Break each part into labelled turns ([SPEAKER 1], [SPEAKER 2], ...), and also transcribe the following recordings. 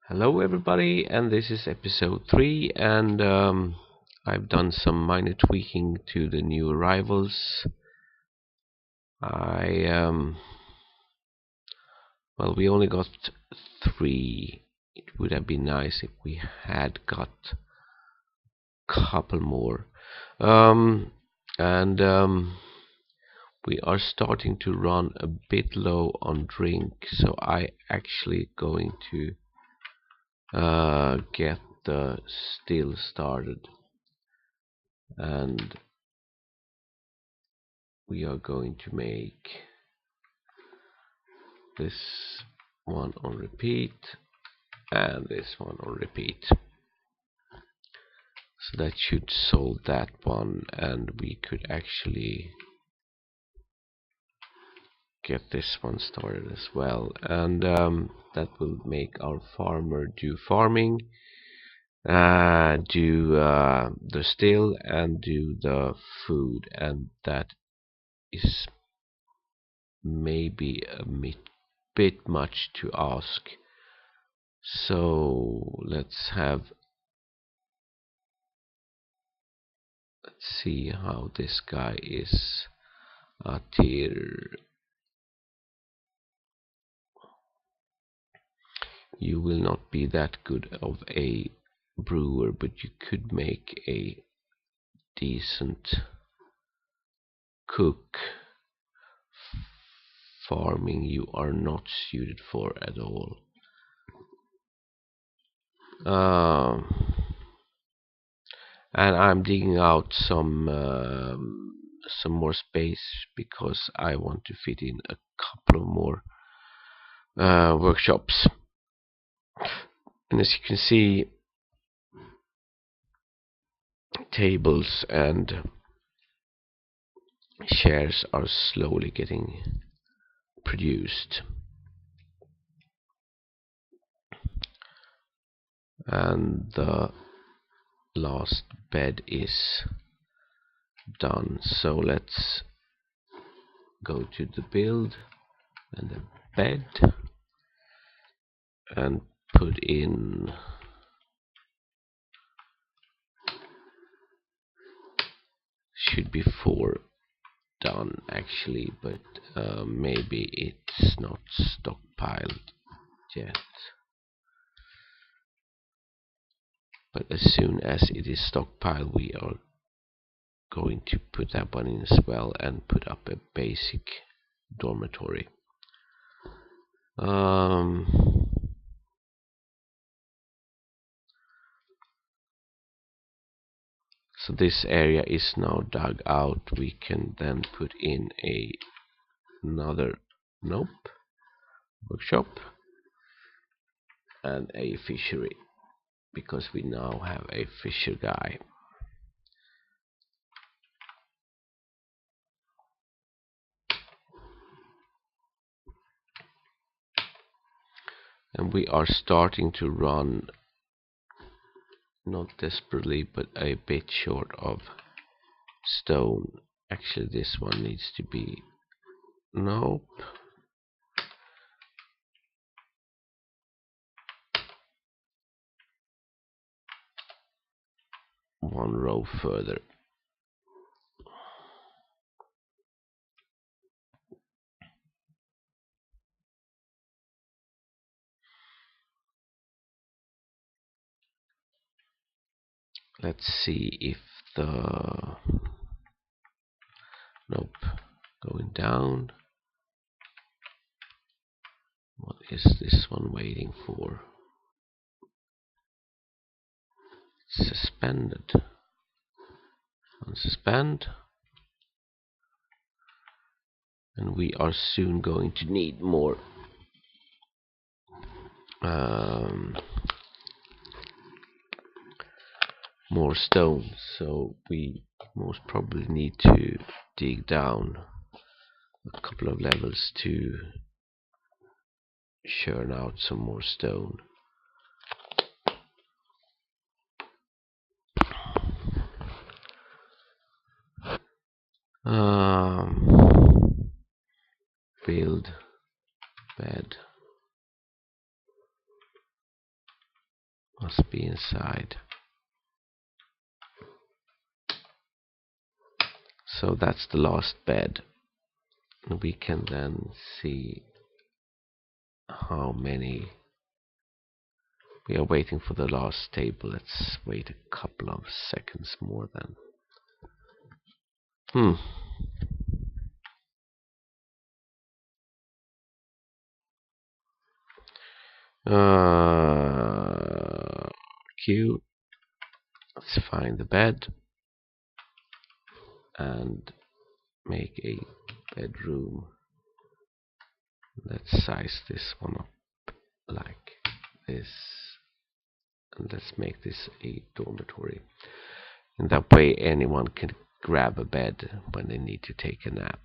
[SPEAKER 1] Hello everybody, and this is episode 3, and I've done some minor tweaking to the new arrivals. Well, we only got 3. It would have been nice if we had got a couple more. And we are starting to run a bit low on drink, so I actually going to get the still started, and we are going to make this one on repeat and this one on repeat, so that should solve that one, and we could actually get this one started as well, and that will make our farmer do farming, do the still, and do the food, and that is maybe a bit much to ask. So let's see how this guy is. Atir, you will not be that good of a brewer, but you could make a decent cook. Farming you are not suited for at all. And I'm digging out some more space because I want to fit in a couple of more workshops. And as you can see, tables and chairs are slowly getting produced, and the last bed is done. So let's go to the build and the bed and put in should be 4 done actually, but maybe it's not stockpiled yet. But as soon as it is stockpiled, we are going to put that one in as well and put up a basic dormitory. So this area is now dug out. We can then put in another workshop and a fishery, because we now have a fisher guy. And we are starting to run, not desperately, but a bit short of stone. Actually, this one needs to be one row further. Let's see if the going down. What is this one waiting for? Suspended. Unsuspend. And we are soon going to need more more stone, so we most probably need to dig down a couple of levels to churn out some more stone. Build bed. Must be inside. So that's the last bed. We can then see how many. We are waiting for the last table. Let's wait a couple of seconds more then. Q. Let's find the bed and make a bedroom. Let's size this one up like this, and let's make this a dormitory. In that way anyone can grab a bed when they need to take a nap.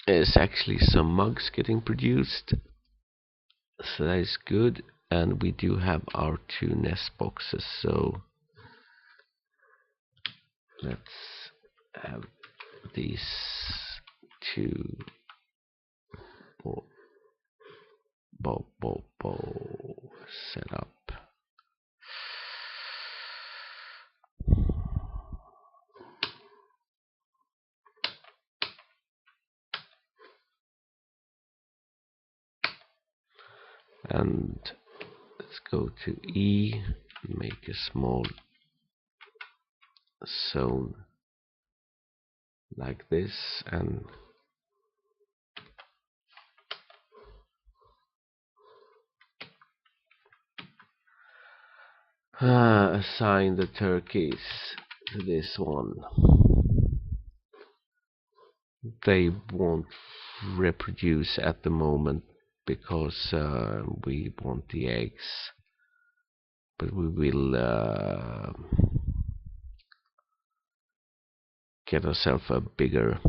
[SPEAKER 1] There's actually some mugs getting produced, so that is good. And we do have our 2 nest boxes, so let's have these 2 set up. And let's go to E, make a small zone like this, and assign the turkeys to this one. They won't reproduce at the moment because we want the eggs, but we will get ourselves a bigger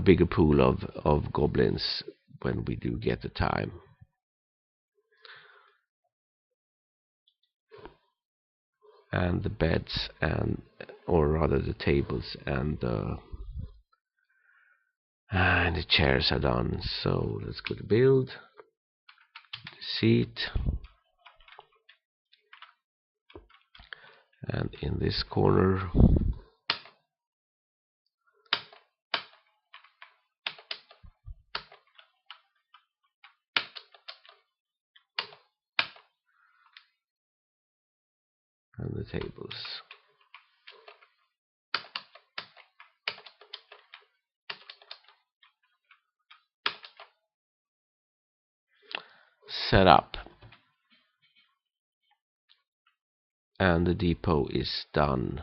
[SPEAKER 1] bigger pool of goblins when we do get the time. And the beds, and or rather the tables and the chairs are done. So let's go to build, seat, and in this corner and the tables. Set up, and the depot is done.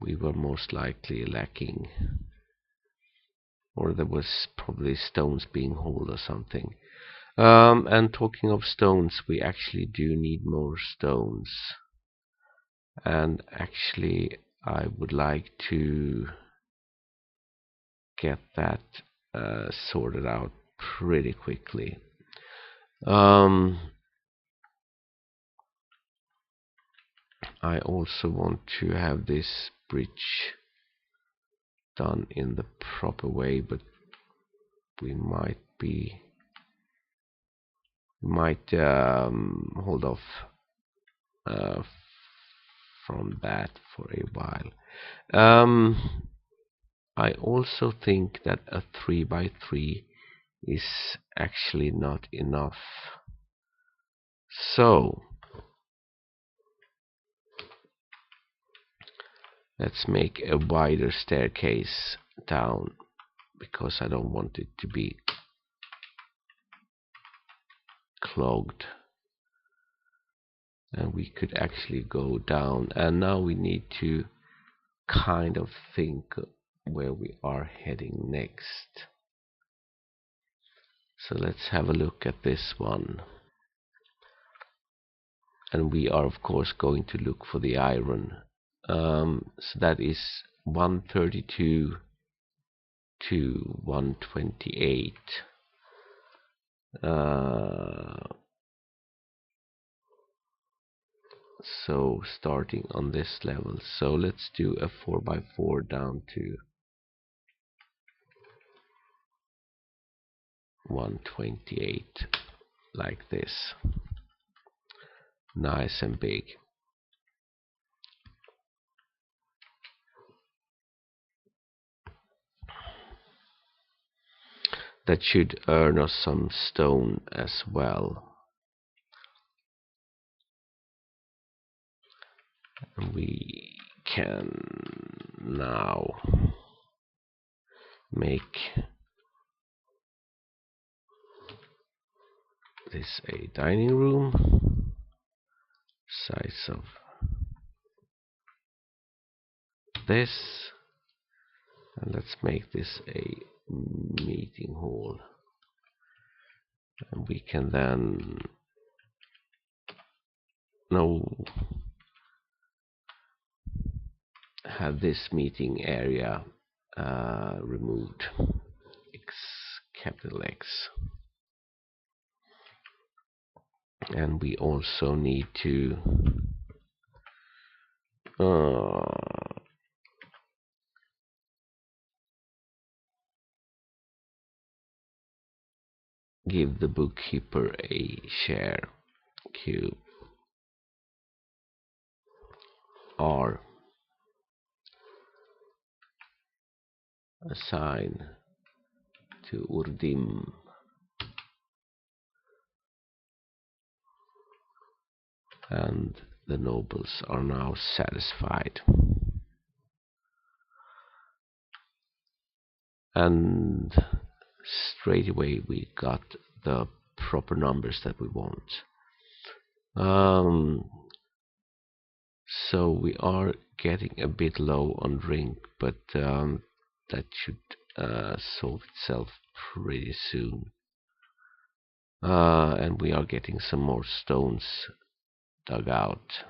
[SPEAKER 1] We were most likely lacking, or there was probably stones being hauled or something. And talking of stones, we actually do need more stones, and actually I would like to get that sorted out pretty quickly. I also want to have this bridge done in the proper way, but we might hold off from that for a while. I also think that a 3x3 is actually not enough. So let's make a wider staircase down, because I don't want it to be clogged. And we could actually go down, and now we need to kind of think where we are heading next. So let's have a look at this one. And we are of course going to look for the iron. So that is 132 to 128. So starting on this level, so let's do a 4x4 down to 128, like this, nice and big. That should earn us some stone as well. We can now make this a dining room, size of this, and let's make this a meeting hall. And we can then have this meeting area removed. Capital X. And we also need to give the bookkeeper a share. Q R assign to Urdim, and the nobles are now satisfied. And straight away we got the proper numbers that we want. So we are getting a bit low on drink, but that should solve itself pretty soon. And we are getting some more stones dug out.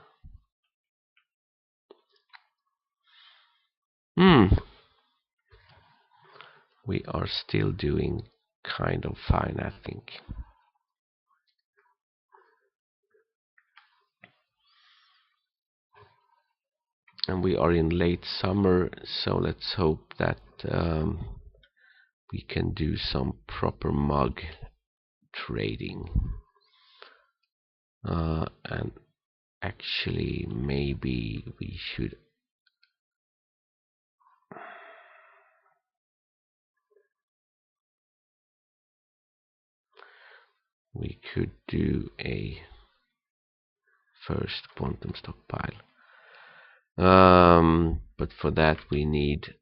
[SPEAKER 1] We are still doing kind of fine, I think. And we are in late summer, so let's hope that we can do some proper mug trading. And actually, maybe we should could do a first quantum stockpile. But for that we need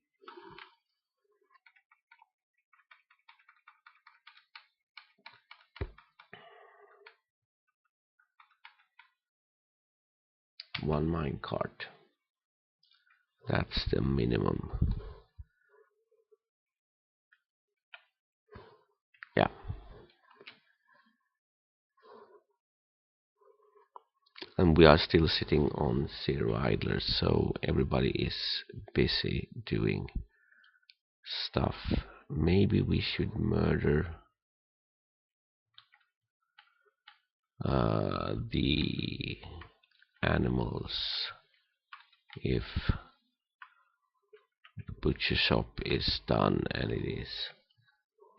[SPEAKER 1] one minecart. That's the minimum. Yeah. And we are still sitting on 0 idlers, so everybody is busy doing stuff. Maybe we should murder the animals if the butcher shop is done, and it is.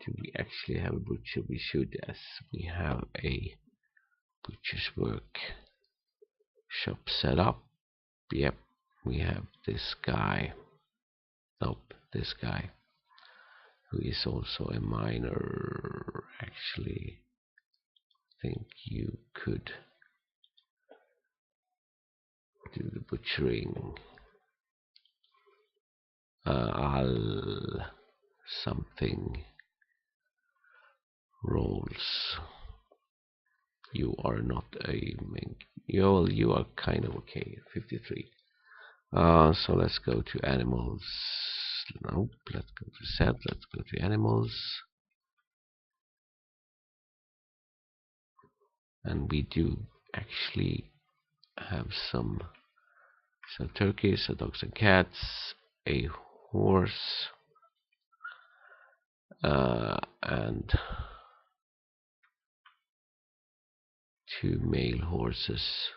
[SPEAKER 1] Do we actually have a butcher? We should, as we have a butcher's work shop set up. Yep, we have this guy. Nope, this guy, who is also a miner. Actually, think you could do the butchering. I'll something rolls. You are not a you are kind of okay. 53. So let's go to animals. Nope, let's go to set. Let's go to animals. And we do actually have some turkeys, dogs and cats, a horse, and 2 male horses.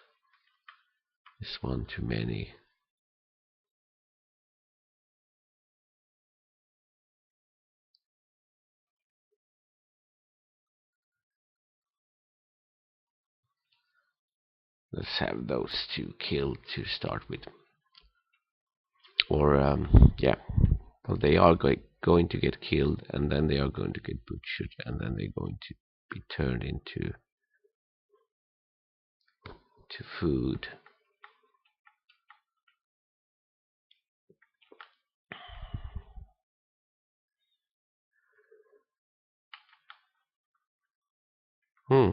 [SPEAKER 1] Is one too many? Let's have those two killed to start with. Or, yeah. Well, they are going to get killed, and then they are going to get butchered, and then they're going to be turned into food. Hmm.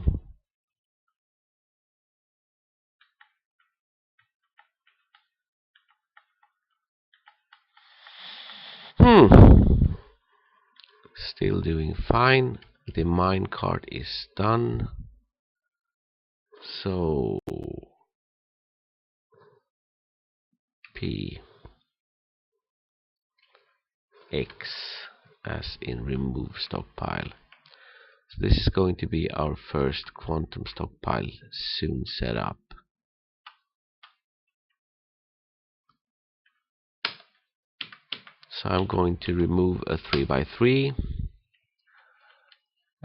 [SPEAKER 1] Hmm. Still doing fine. The minecart is done. So P X as in remove stockpile. So this is going to be our first quantum stockpile soon set up. So I'm going to remove a 3x3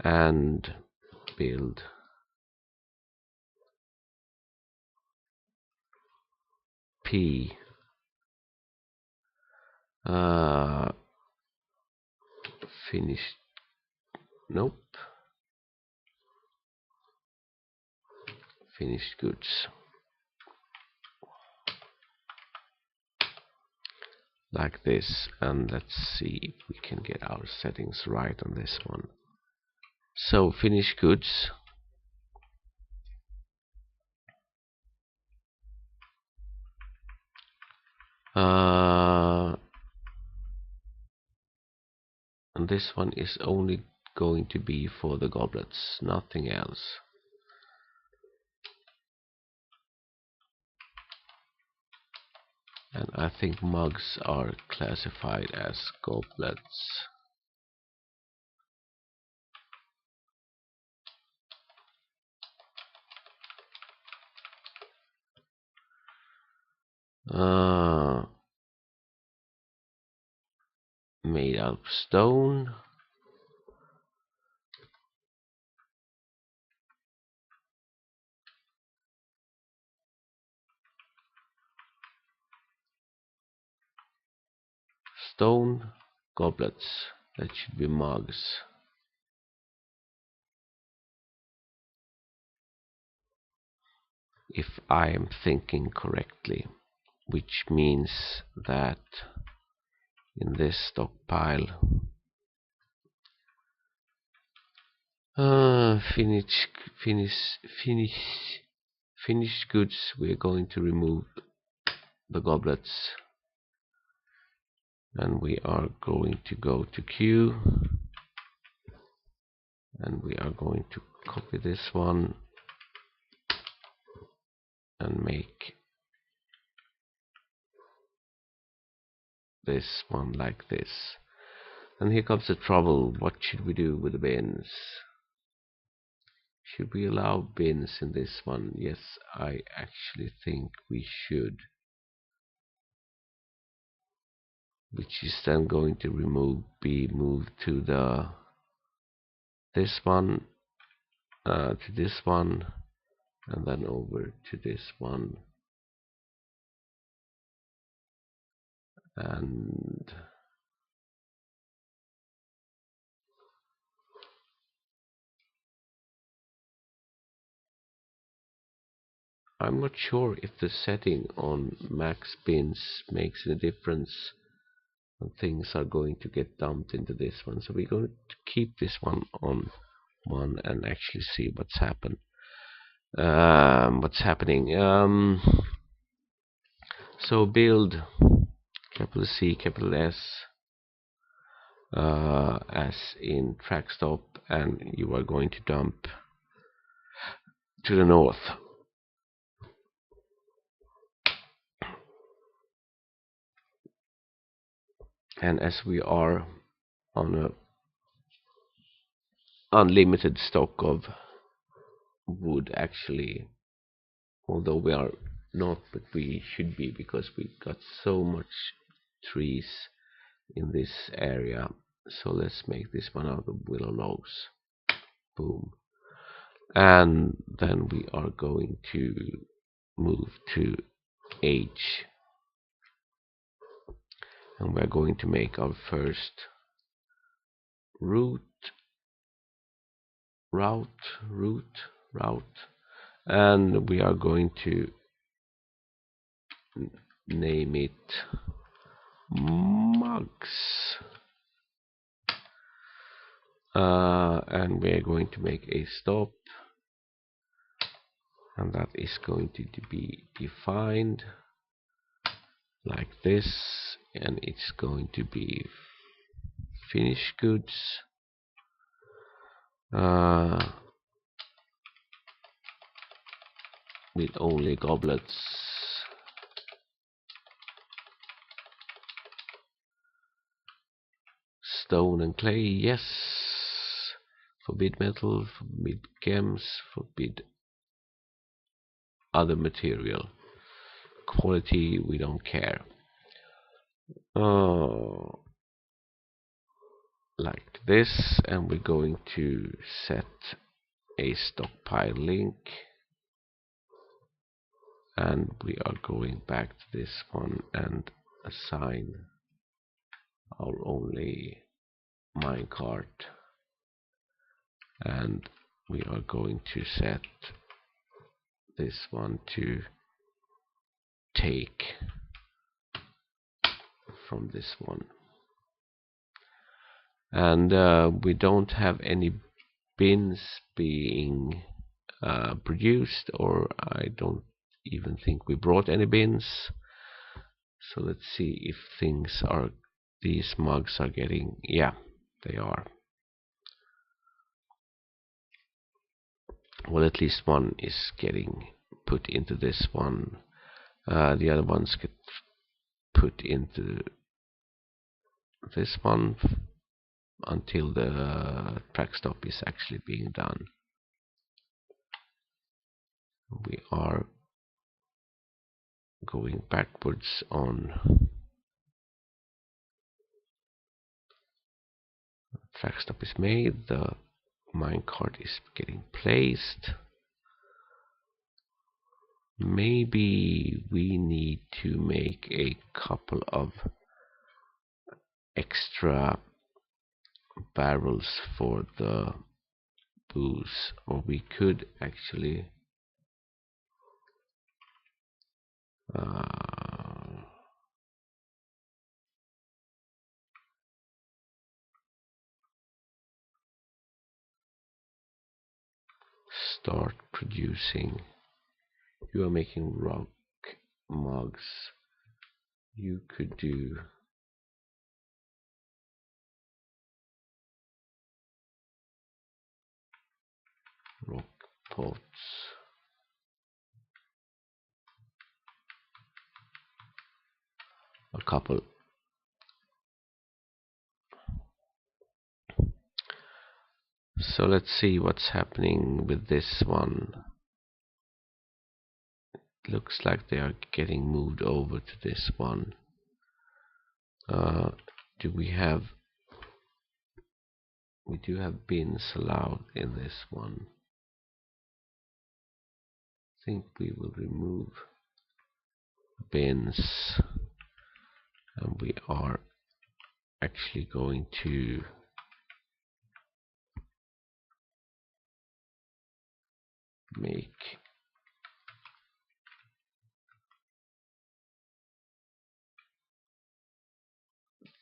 [SPEAKER 1] and build P finished. Nope. Finished goods. Like this, and let's see if we can get our settings right on this one. So finished goods. And this one is only going to be for the goblets, nothing else. And I think mugs are classified as goblets. Made out of stone. Stone goblets. That should be mugs. If I am thinking correctly, which means that in this stockpile, finished goods, we're going to remove the goblets, and we are going to go to Q, and we are going to copy this one and make this one like this. And here comes the trouble. What should we do with the bins? Should we allow bins in this one? Yes, I actually think we should. Which is then going to be moved to this one, to this one, and then over to this one, and I'm not sure if the setting on max bins makes a difference when things are going to get dumped into this one. So we're going to keep this one on one and actually see what's happening. So build capital C, capital S, as in track stop, and you are going to dump to the north. And as we are on a unlimited stock of wood, actually, although we are not, but we should be, because we got so much trees in this area. So let's make this one out of willow logs. Boom. And then we are going to move to H, and we're going to make our first route, and we are going to name it mugs, and we're going to make a stop, and that is going to be defined like this, and it's going to be finished goods, with only goblets. Stone and clay, yes. Forbid metal, forbid gems, forbid other material. Quality, we don't care. Like this, and we're going to set a stockpile link, and we are going back to this one and assign our only minecart, and we are going to set this one to take from this one. And we don't have any bins being produced, or I don't even think we brought any bins. So let's see if these mugs are getting, yeah, they are. Well, at least one is getting put into this one. The other ones get put into this one until the track stop is actually being done. We are going backwards on track stop is made, the minecart is getting placed. Maybe we need to make a couple of extra barrels for the booze, or we could actually start producing. You are making rock mugs. You could do rock pots. A couple. So let's see what's happening with this one. It looks like they are getting moved over to this one. Do we have? We do have bins allowed in this one. I think we will remove bins, and we are actually going to make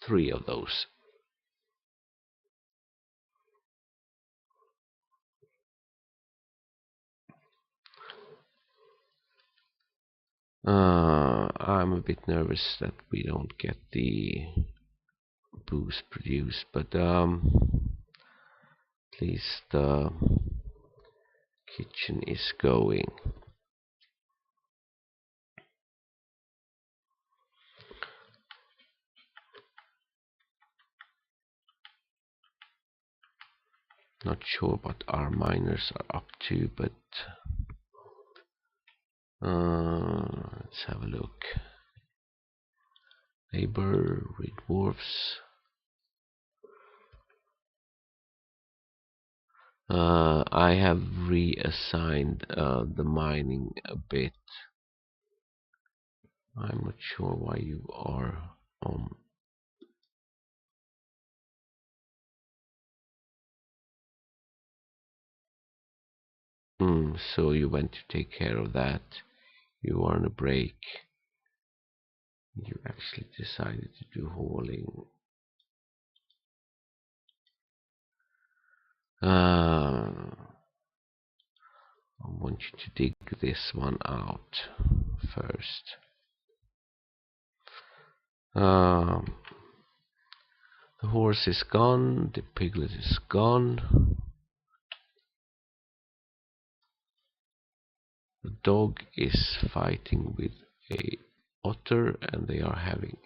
[SPEAKER 1] three of those. I'm a bit nervous that we don't get the booze produced, but at least the kitchen is going. Not sure what our miners are up to, but Let's have a look. Labor with dwarfs. I have reassigned the mining a bit. I'm not sure why you are on. So you went to take care of that. You are on a break. You actually decided to do hauling. I want you to dig this one out first. The horse is gone, the piglet is gone. The dog is fighting with a otter and they are having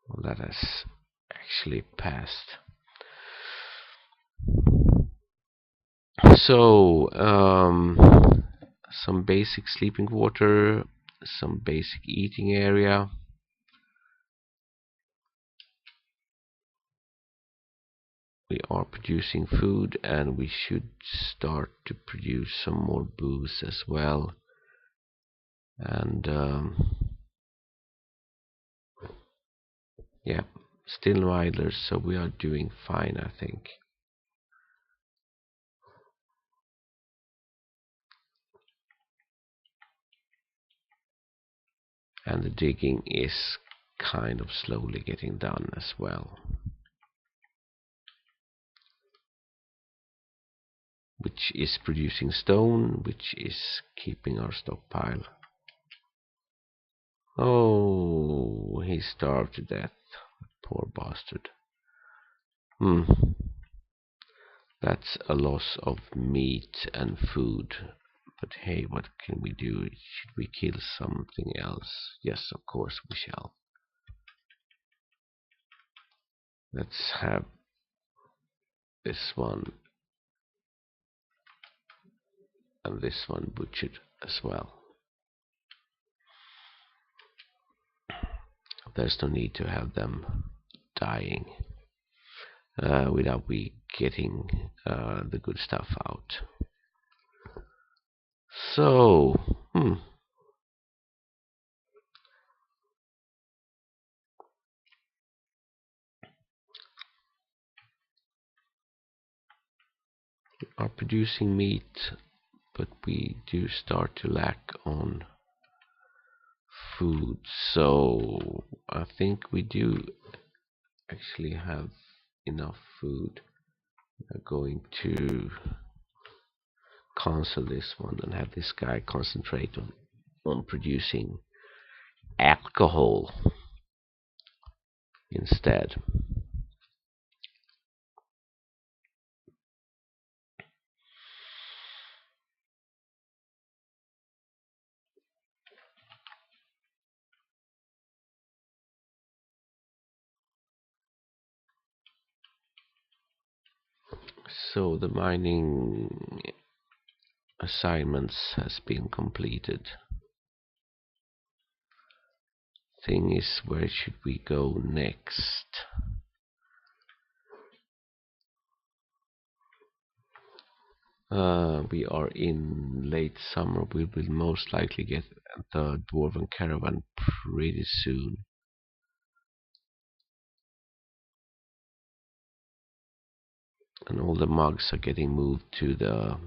[SPEAKER 1] well, that has actually passed. So some basic sleeping quarter, some basic eating area. We are producing food and we should start to produce some more booze as well. And yeah, still idlers, so we are doing fine, I think. And the digging is kind of slowly getting done as well, which is producing stone, which is keeping our stockpile. Oh, he starved to death. Poor bastard. That's a loss of meat and food. But hey, what can we do? Should we kill something else? Yes, of course we shall. Let's have this one and this one butchered as well. There's no need to have them dying without we getting the good stuff out. So, we are producing meat, but we do start to lack on food. So I think we do actually have enough food. We're going to cancel this one and have this guy concentrate on producing alcohol instead. So the mining assignments has been completed. Thing is, where should we go next? We are in late summer. We will most likely get the dwarven caravan pretty soon. And all the mugs are getting moved to the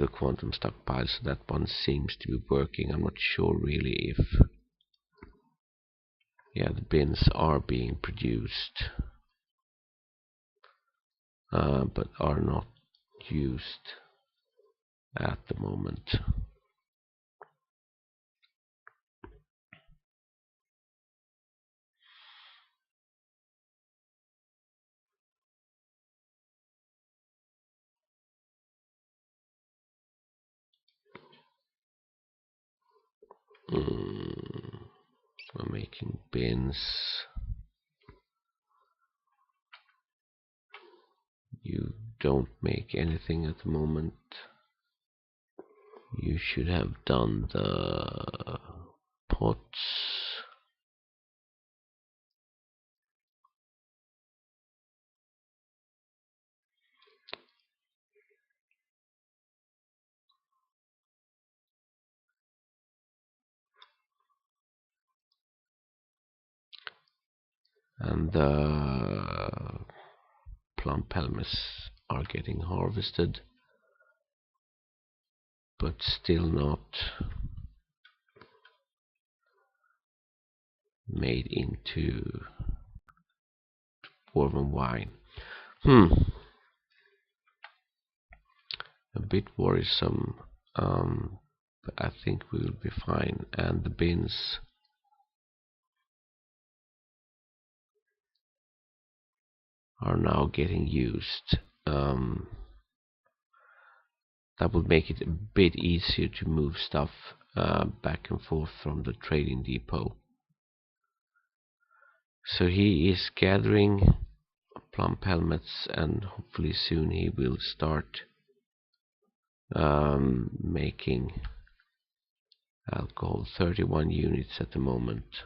[SPEAKER 1] quantum stockpile, so that one seems to be working. I'm not sure really if the bins are being produced, but are not used at the moment. We're making bins. You don't make anything at the moment. You should have done the pots. And the plum pelmas are getting harvested, but still not made into dwarven wine. A bit worrisome, but I think we will be fine. And the bins are now getting used. That would make it a bit easier to move stuff back and forth from the trading depot. So he is gathering plum helmets, and hopefully soon he will start making alcohol. 31 units at the moment.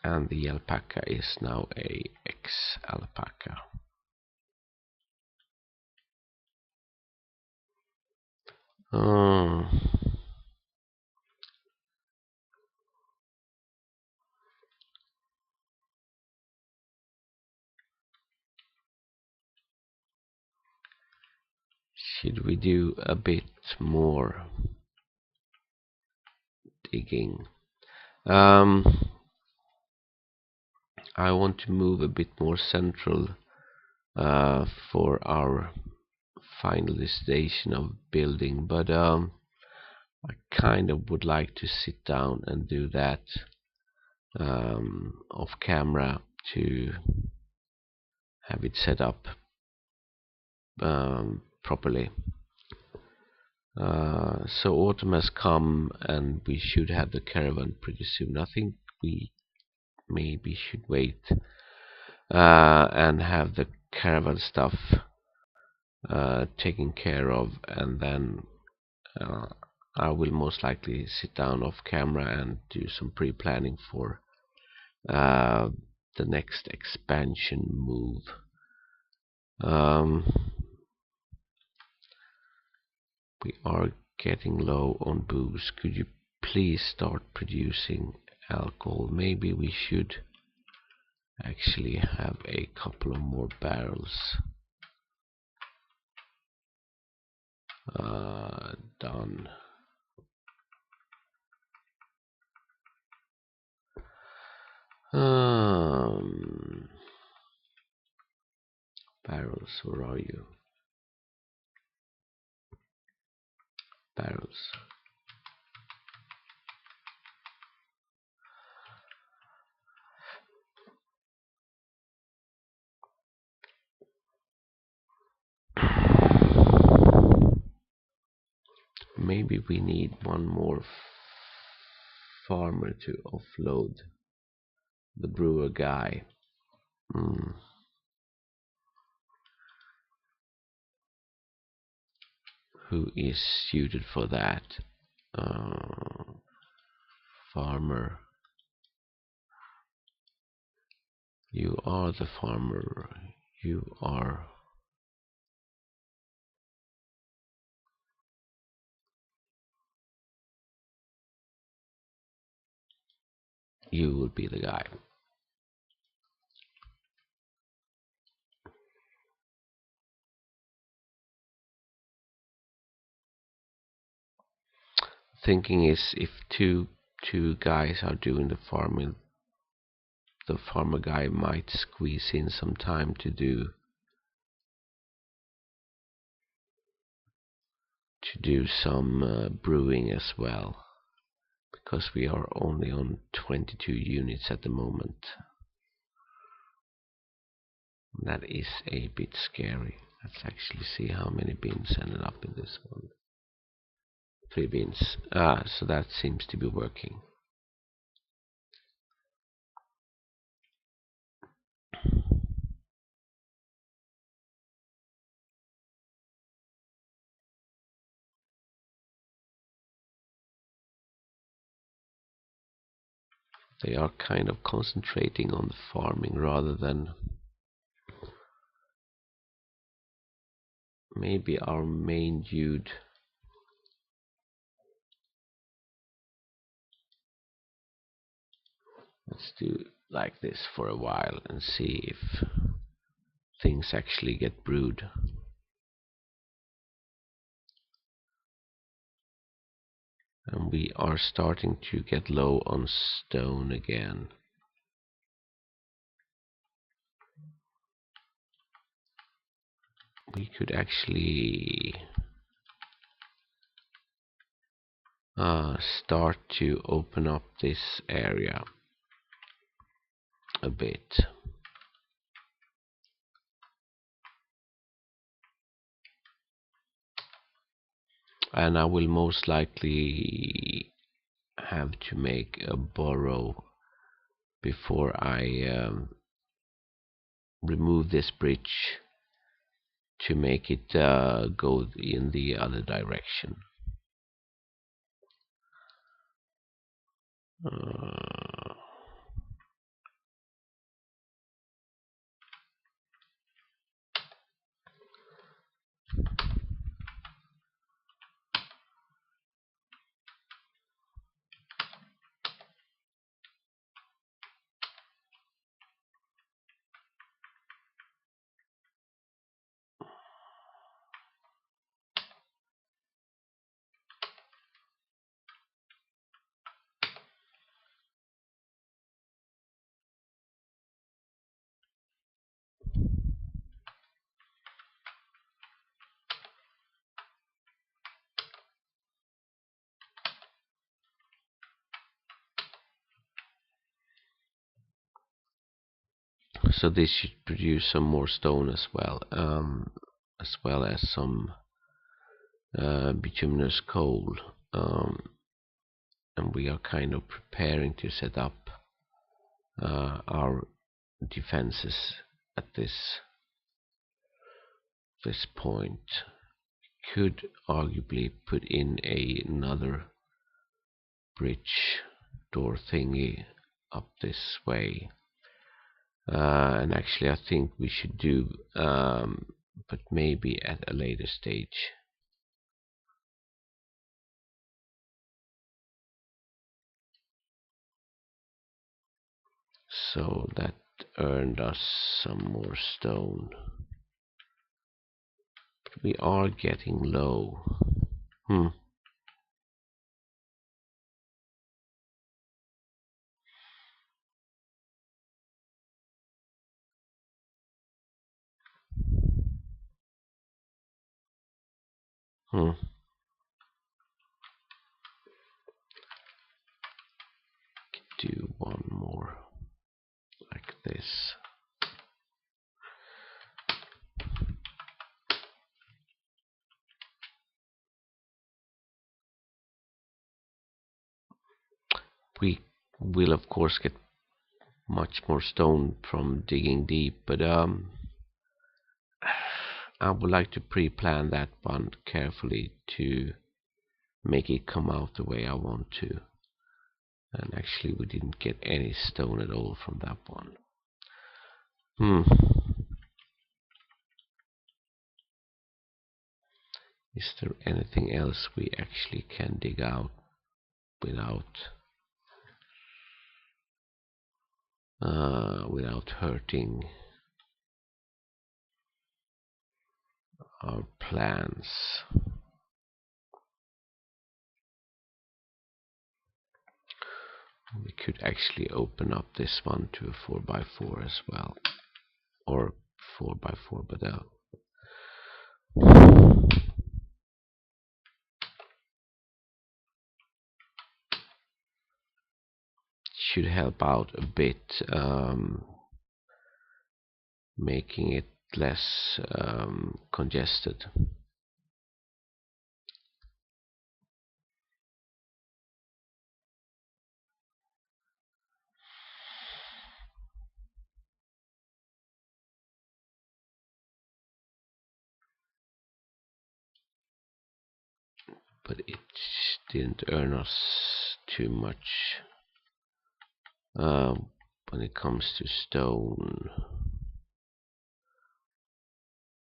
[SPEAKER 1] And the alpaca is now a ex-alpaca. Should we do a bit more digging? I want to move a bit more central for our finalization of building, but I kind of would like to sit down and do that off camera to have it set up properly. So autumn has come and we should have the caravan pretty soon. I think we maybe should wait and have the caravan stuff taken care of, and then I will most likely sit down off camera and do some pre-planning for the next expansion move. We are getting low on booze. Could you please start producing alcohol? Maybe we should actually have a couple of more barrels done. Barrels, where are you? Barrels. Maybe we need one more farmer to offload the brewer guy. Who is suited for that? Farmer. You are the farmer. You are. You will be the guy. Thinking is, if two guys are doing the farming, the farmer guy might squeeze in some time to do some brewing as well, because we are only on 22 units at the moment. That is a bit scary. Let's actually see how many bins ended up in this one. 3 bins. So that seems to be working. They are kind of concentrating on the farming rather than maybe our main dude. Let's do like this for a while and see if things actually get brewed. And we are starting to get low on stone again. We could actually start to open up this area a bit. And I will most likely have to make a burrow before I remove this bridge to make it go in the other direction. So this should produce some more stone as well as some bituminous coal, and we are kind of preparing to set up our defenses at this point. Could arguably put in another bridge door thingy up this way. And actually I think we should do, but maybe at a later stage. So that earned us some more stone. But we are getting low. Hmm. Hmm. Do one more like this. We will of course get much more stone from digging deep, but I would like to pre-plan that one carefully to make it come out the way I want to. And actually we didn't get any stone at all from that one. Is there anything else we actually can dig out without hurting our plans? We could actually open up this one to a 4x4 as well, or 4x4, but should help out a bit. making it less congested. But it didn't earn us too much when it comes to stone.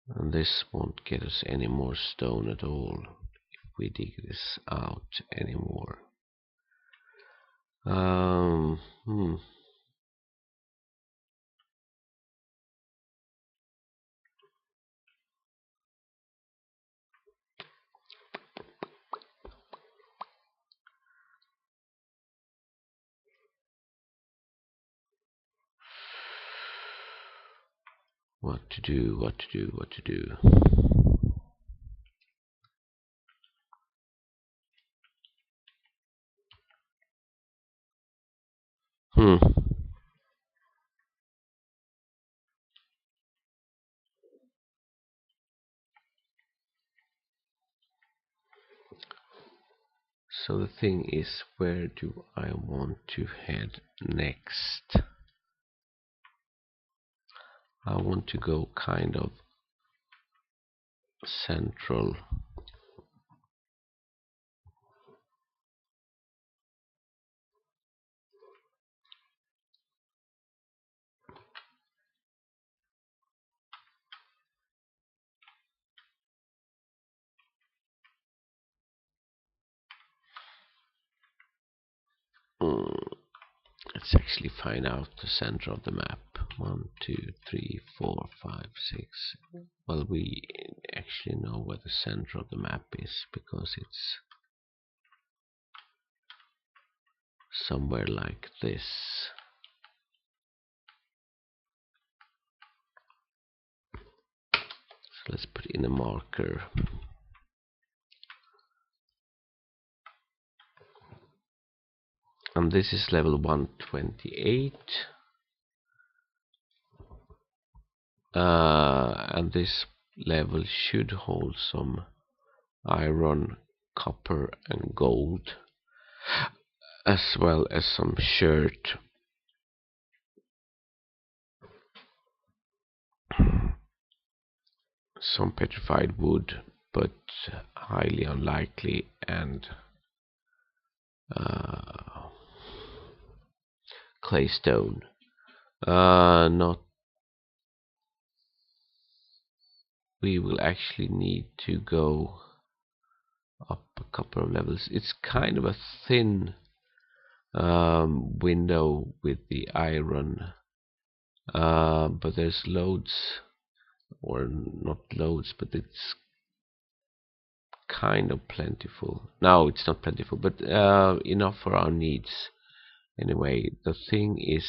[SPEAKER 1] And this won't get us any more stone at all if we dig this out anymore. Um, hmm. What to do, what to do, what to do. Hmm. So the thing is, where do I want to head next? I want to go kind of central. Hmm. Let's actually find out the center of the map. 1, 2, 3, 4, 5, 6. Well, we actually know where the center of the map is because it's somewhere like this. So let's put in a marker. And this is level 128. And this level should hold some iron, copper and gold, as well as some shirt, some petrified wood, but highly unlikely, and clay stone. Not. We will actually need to go up a couple of levels. It's kind of a thin window with the iron, but there's loads, or not loads, but it's kind of plentiful. No, it's not plentiful, but enough for our needs. Anyway, the thing is,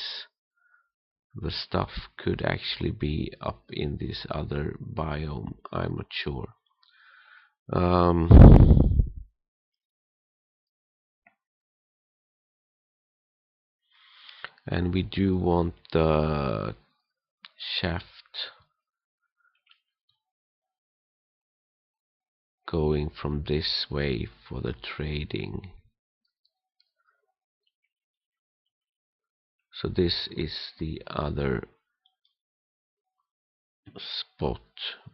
[SPEAKER 1] the stuff could actually be up in this other biome. I'm not sure. And we do want the shaft going from this way for the trading. So this is the other spot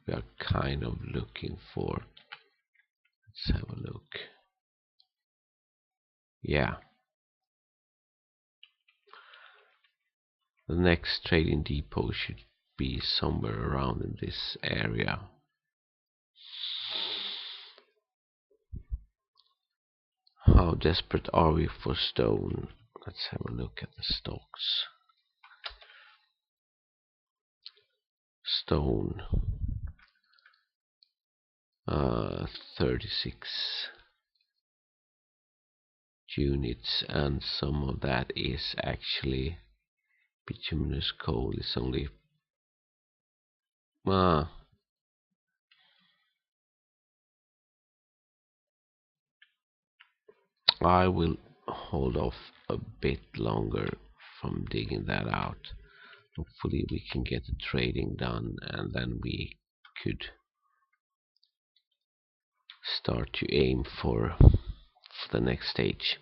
[SPEAKER 1] we are kind of looking for. Let's have a look. Yeah. The next trading depot should be somewhere around in this area. How desperate are we for stone? Let's have a look at the stocks. Stone, 36 units, and some of that is actually bituminous coal. Is only I will hold off a bit longer from digging that out. Hopefully we can get the trading done, and then we could start to aim for the next stage.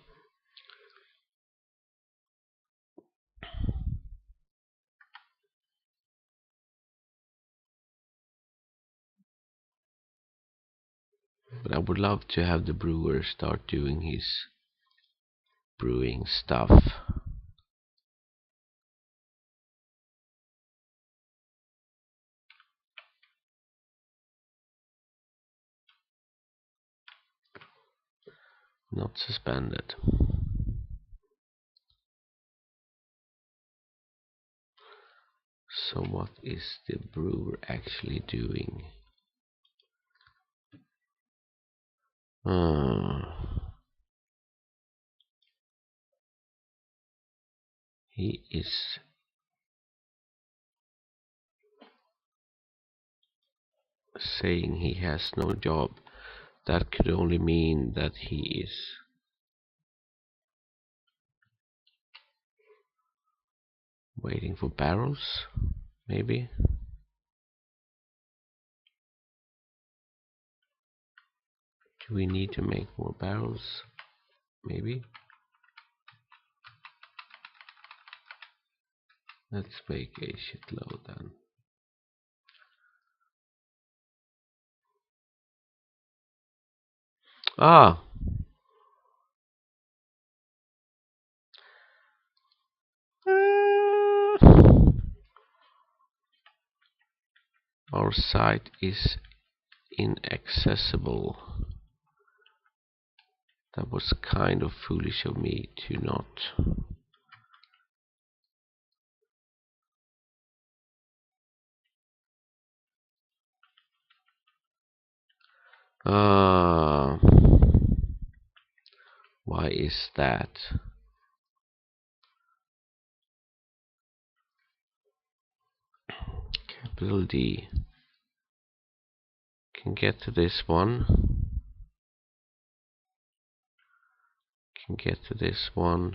[SPEAKER 1] But I would love to have the brewer start doing his brewing stuff. Not suspended. So what is the brewer actually doing? He is saying he has no job. That could only mean that he is waiting for barrels, maybe. Do we need to make more barrels? Maybe. Let's make a shitload then. Ah! Our site is inaccessible. That was kind of foolish of me to not. Why is that? Capital D. Can get to this one. Can get to this one.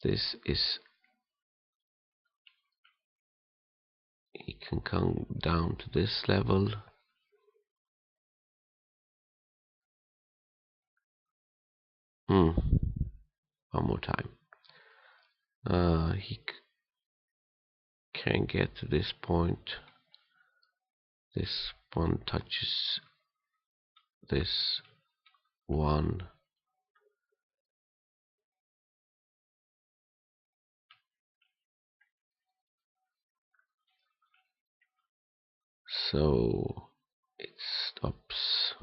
[SPEAKER 1] This is. It can come down to this level. One more time. He can get to this point. This one touches this one. So it stops.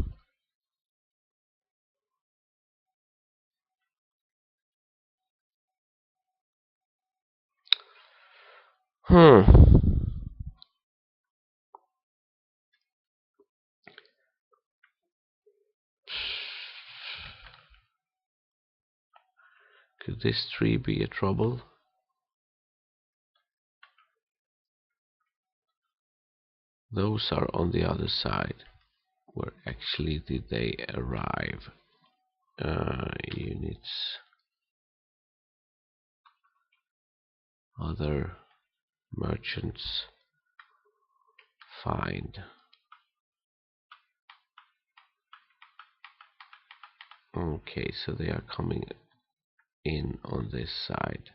[SPEAKER 1] Could this tree be a trouble? Those are on the other side. Where actually did they arrive? Units. Other merchants. Find. Okay, so they are coming in on this side.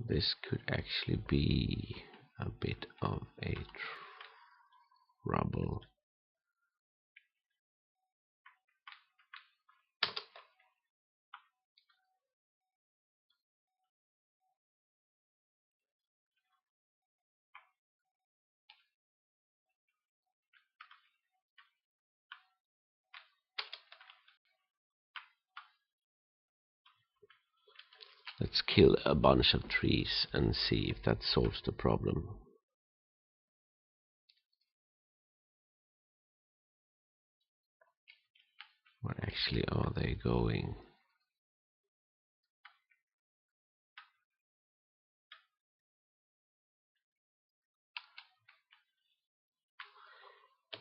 [SPEAKER 1] this could actually be a bit of a trouble. Let's kill a bunch of trees and see if that solves the problem. Where actually are they going?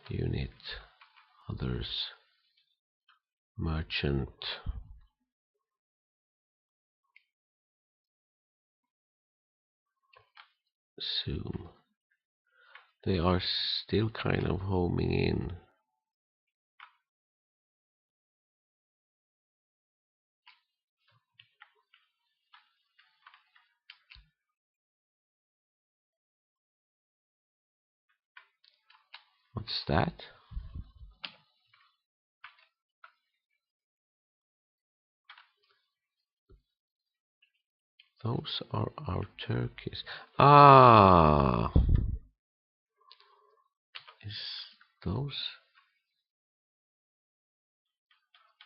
[SPEAKER 1] Unit, others, merchant, zoom. They are still kind of homing in. What's that? Those are our turkeys. Ah! Is those?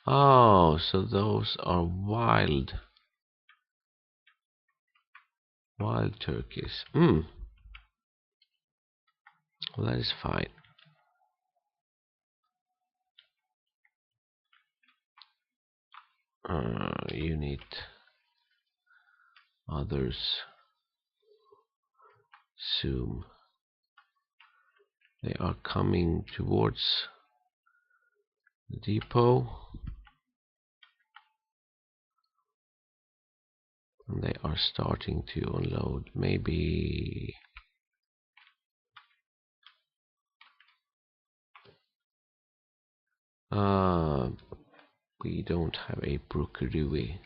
[SPEAKER 1] Oh, so those are wild turkeys. Well, that is fine. Unit, others, zoom. They are coming towards the depot, and they are starting to unload. Maybe we don't have a brooker, do we?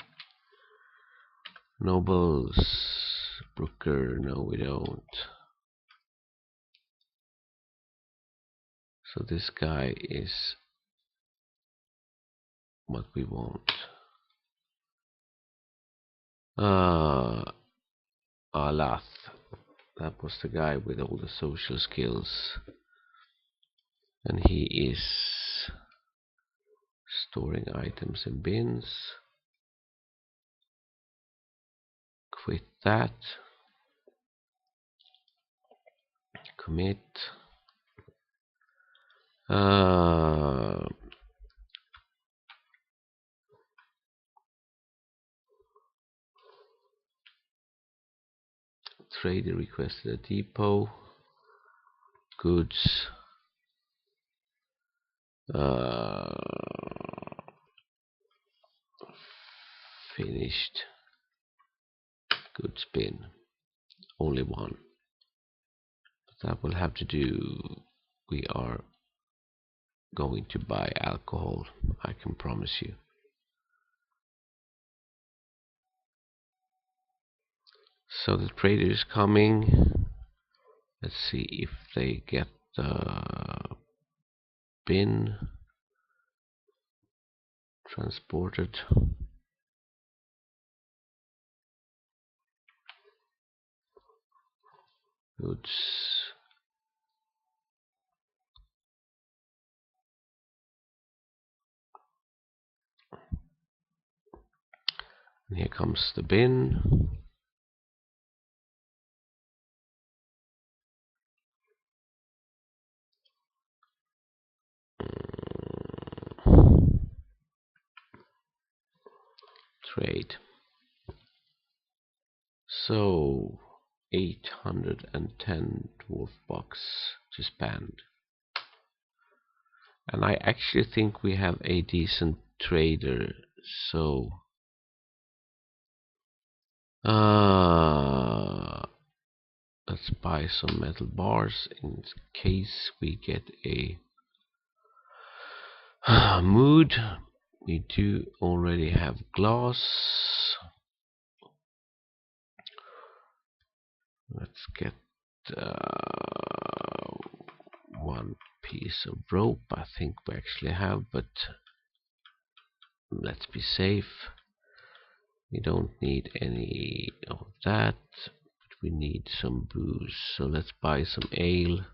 [SPEAKER 1] Nobles, brooker, no we don't. So this guy is what we want. Alath, that was the guy with all the social skills, and he is storing items in bins. Quit that. Commit. Trader requested a depot. Goods. Finished. Goods bin. Only one. But that will have to do. We are going to buy alcohol, I can promise you. So the trader is coming. Let's see if they get the bin transported. Goods. And here comes the bin. Trade. So 810 dwarf bucks to spend. And I actually think we have a decent trader, so let's buy some metal bars in case we get a mood. We do already have glass. Let's get one piece of rope. I think we actually have, but let's be safe. We don't need any of that, but we need some booze. So let's buy some ale.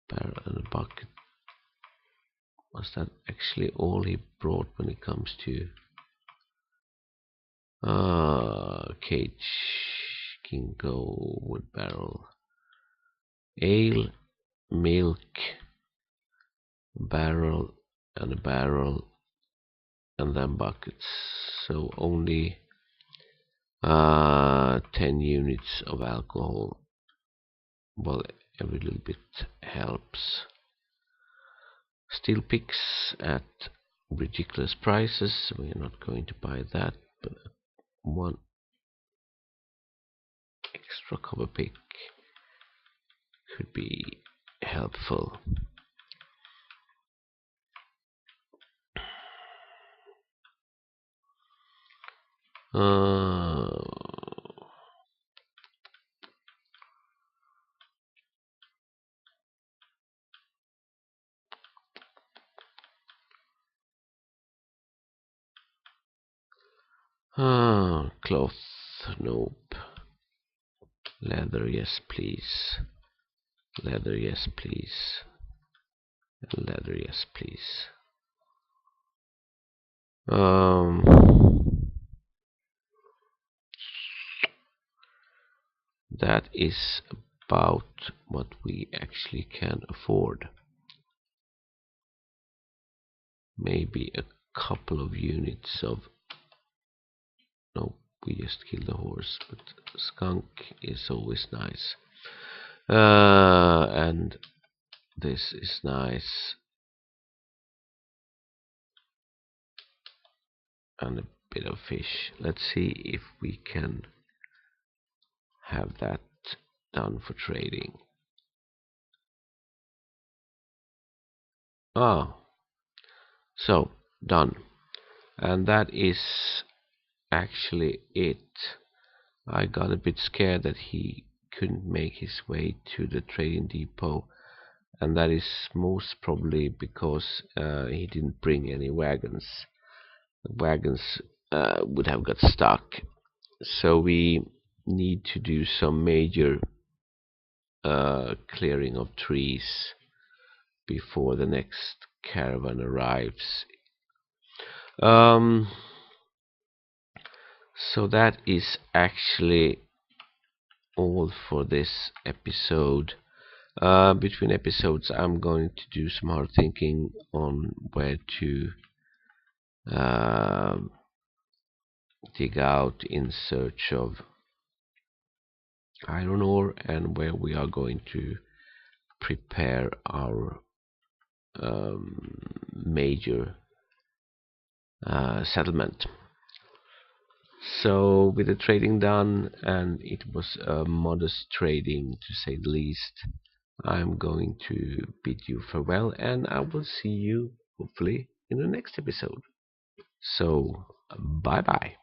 [SPEAKER 1] Barrel and a bucket. Was that actually all he brought when it comes to cage? Can go wood barrel, ale, milk, barrel, and a barrel, and then buckets. So only 10 units of alcohol. Well, every little bit helps. Steel picks at ridiculous prices. We are not going to buy that, but one extra copper pick could be helpful. Cloth, nope. Leather, yes please. Leather, yes please. Leather, yes please. That is about what we actually can afford. Maybe a couple of units of... No, we just killed the horse, but skunk is always nice. And this is nice. And a bit of fish. Let's see if we can have that done for trading. So done. And that is actually it. I got a bit scared that he couldn't make his way to the trading depot, and that is most probably because he didn't bring any wagons. The wagons would have got stuck. So we need to do some major clearing of trees before the next caravan arrives. So that is actually all for this episode. Between episodes, I'm going to do some hard thinking on where to dig out in search of iron ore, and where we are going to prepare our major settlement. So with the trading done, and it was a modest trading to say the least, I'm going to bid you farewell, and I will see you hopefully in the next episode. So bye bye.